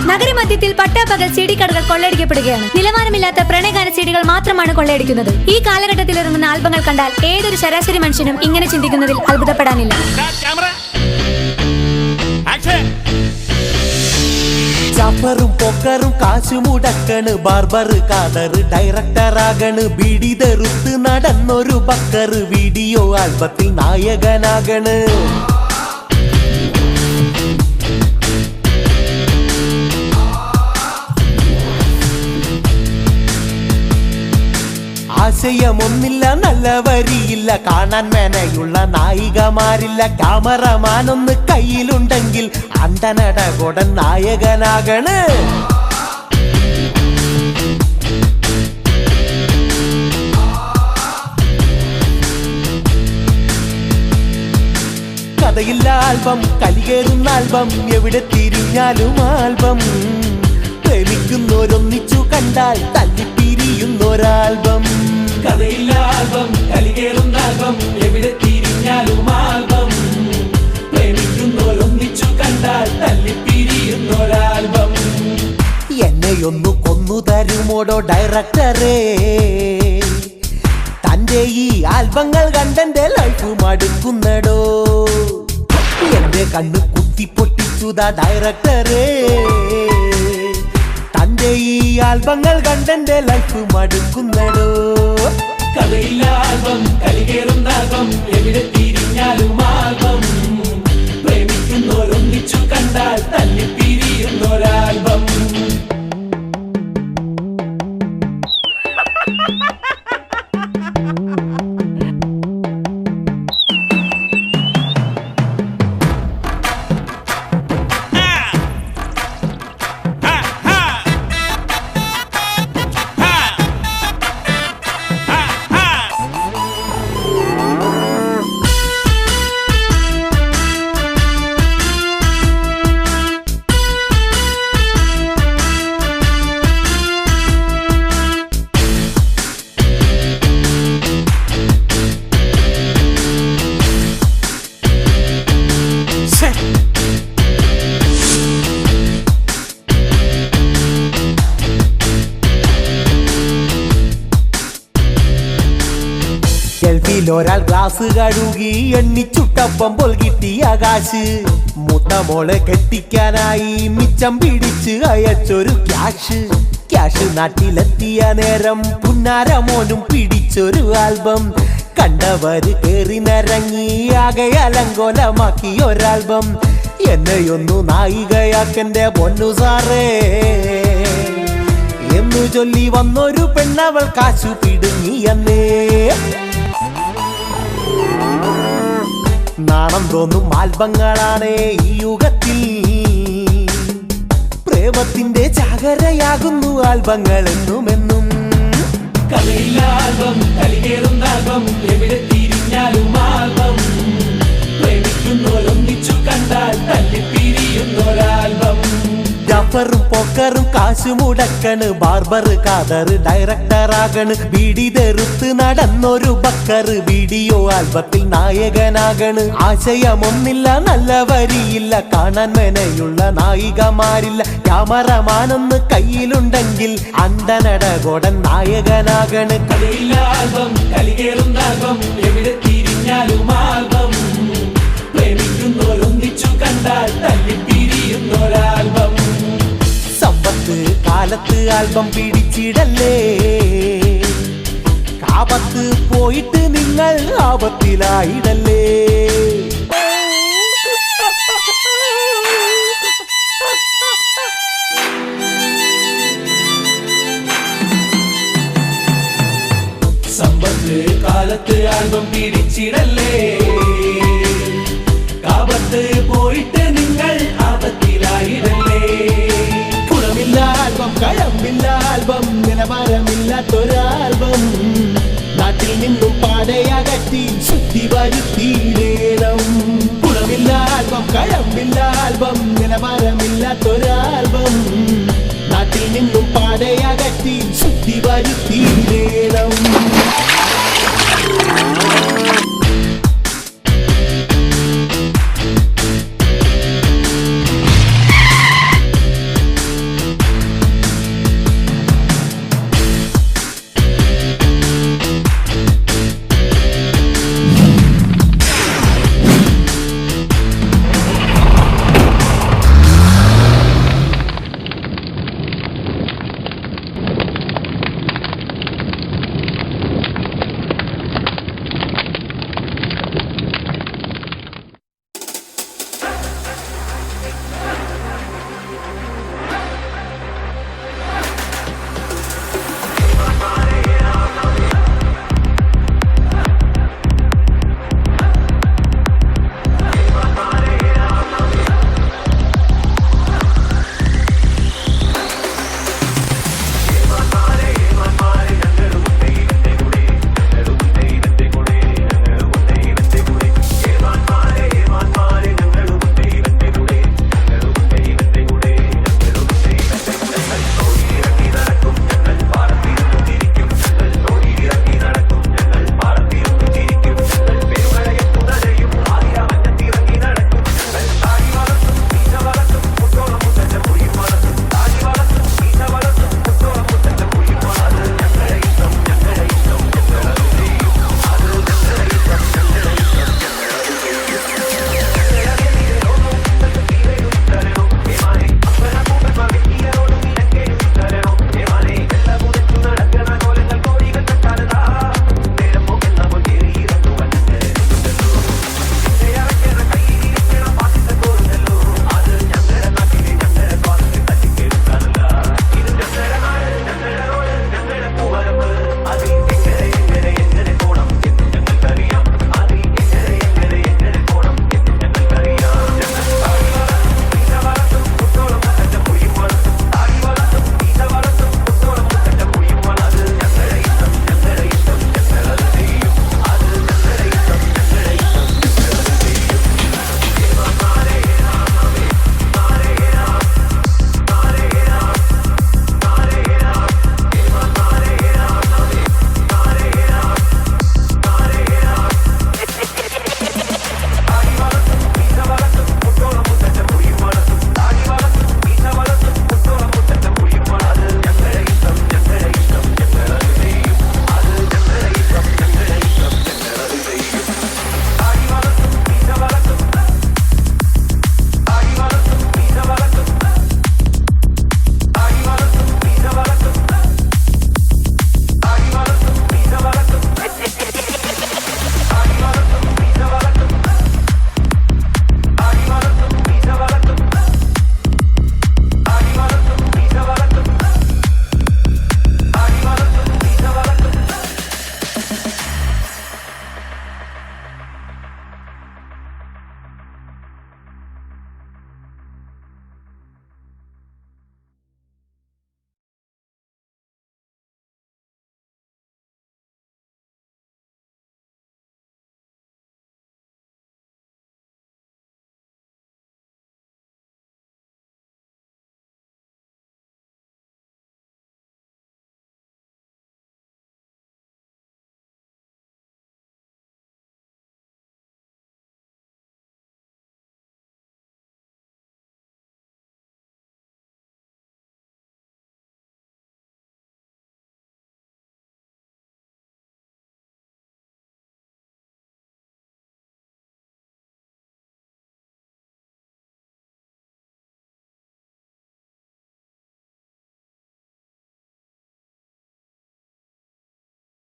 നഗരമധ്യത്തിൽ പട്ടാപ്പകൽ CD കടകൾ കൊള്ളയടിക്കപ്പെടുകയാണ്. നിലവാരമില്ലാത്ത പ്രണയഗാന CDകൾ മാത്രമാണ് കൊള്ളയടിക്കുന്നത്. ഈ കാലഘട്ടത്തിൽ ഇറങ്ങുന്ന ആൽബങ്ങൾ കണ്ടാൽ ഏതൊരു ശരാശരി മനുഷ്യനും ഇങ്ങനെ ചിന്തിക്കുന്നതിൽ അത്ഭുതപ്പെടാനില്ല. ചപ്പറും പൊക്കറും കാശുമുടക്കണ് ബാർബർ കാതറ് ഡയറക്ടറാകണ് ബീഡി തെറുത്ത് നടന്നൊരു ബക്കറ് വീഡിയോ ആൽബത്തിൽ നായകനാകണ്. ആശയമൊന്നില്ല, നല്ല വരിയില്ല, കാണാൻ മേനയുള്ള നായികമാരില്ല. ക്യാമറമാനൊന്ന് കയ്യിലുണ്ടെങ്കിൽ അണ്ടനട കൊടൻ നായകനാകണ്. കഥയില്ല ആൽബം, കലികേറുന്ന ആൽബം, എവിടെ തിരിഞ്ഞാലും ആൽബം. പ്രേമിക്കുന്നോരൊന്നിച്ചു കണ്ടാൽ തല്ലിപ്പിരിയുന്നൊരാൽബം. കഥയില്ല ആൽബം, കലികേറുന്ന ആൽബം, എവിടെ തിരിഞ്ഞാലും ആൽബം. പ്രേമിക്കുന്നോരൊന്നിച്ചു കണ്ടാൽ തല്ലിപ്പിരിയുന്നൊരാൽബം. എന്നെയൊന്നു കൊന്നു തരുമോടോ ഡയറക്ടറേ, തന്റെ ഈ ആൽബങ്ങൾ കണ്ടെന്റെ ലൈഫ് മടുക്കുന്നടോ. എന്റെ കണ്ണ് കുത്തിപ്പൊട്ടിച്ചുതാ ഡയറക്ടറേ, തന്റെ ഈ ആൽബങ്ങൾ കണ്ടെന്റെ ലൈഫ് മടുക്കുന്നടോ. കഥയില്ല ആൽബം, കലികേറുന്ന ആൽബം, എവിടെ തിരിഞ്ഞാലും ആൽബം. പ്രേമിക്കുന്നോരൊന്നിച്ചു കണ്ടാൽ തല്ലിപ്പിരിയുന്നൊരാൽബം. ഗൾഫിലൊരാൾ ഗ്ലാസ് കഴുകി എണ്ണിച്ചുട്ടപ്പം പോൽ കിട്ടിയ കാശ്. മൂത്ത മോളെ കെട്ടിക്കാനായി മിച്ചം പിടിച്ച് അയച്ചൊരു ക്യാഷ് നാട്ടിലെത്തിയ നേരം പുന്നാരമോനും പിടിച്ചൊരു ആൽബം. കണ്ടവര് കേറി നിരങ്ങി ആകെ അലങ്കോലമാക്കി ഒരാൽബം. എന്നെയൊന്നു നായികയാക്കെന്റെ പൊന്നു സാറേ എന്നു ചൊല്ലി വന്നൊരു പെണ്ണവൾ കാശു പിടുങ്ങിയെന്നേ. നാണം തോന്നും ആൽബങ്ങളാണ് ഈ യുഗത്തിൽ, പ്രേമത്തിന്റെ ചാകരയാകുന്നു ആൽബങ്ങൾ എന്നുമെന്നും. കഥയില്ല ആൽബം, കലികേറുന്ന ആൽബം, എവിടെ തിരിഞ്ഞാലും ആൽബം. പ്രേമിക്കുന്നോരൊന്നിച്ചു കണ്ടാൽ തല്ലിപ്പിരിയുന്നൊരാൽബം. ജാഫറും പൊക്കറും കാശുമുടക്കണ് ബാർബർ കാതറ് ഡയറക്ടറാകണ് ബീഡി തെറുത്ത് നടന്നൊരു ബക്കറ് വീഡിയോ ആൽബത്തിൽ നായകനാകണ്. ആശയമൊന്നില്ല, നല്ല വരിയില്ല, കാണാൻ മേനയുള്ള നായികമാരില്ല. ക്യാമറമാനൊന്ന് കയ്യിലുണ്ടെങ്കിൽ അണ്ടനട കൊടൻ നായകനാകണ്. കഥയില്ല ആൽബം, കലികേറുന്ന ആൽബം, എവിടെ തിരിഞ്ഞാലും ആൽബം. പ്രേമിക്കുന്നോരൊന്നിച്ചു കണ്ടാൽ തല്ലിപ്പിരിയുന്നൊരാൽബം. സമ്പത്ത് കാലത്ത് ആൽബം പിടിച്ചിടല്ലേ, കാപത്ത് പോയിട്ട് നിങ്ങൾ ആപത്തിലായിടല്ലേ. സമ്പത്ത് കാലത്ത് ആൽബം പിടിച്ചിടല്ലേ, കാപത്ത് വിട്ടു പോയിട്ട് നിങ്ങൾ ആപത്തിലായിടല്ലേ. ഗുണമില്ല ആൽബം, കഴമ്പില്ല ആൽബം, നിലവാരമില്ലാത്തൊരാൽബം, നാട്ടിൽ നിന്നും പാടയകറ്റി ശുദ്ധി വരുത്തി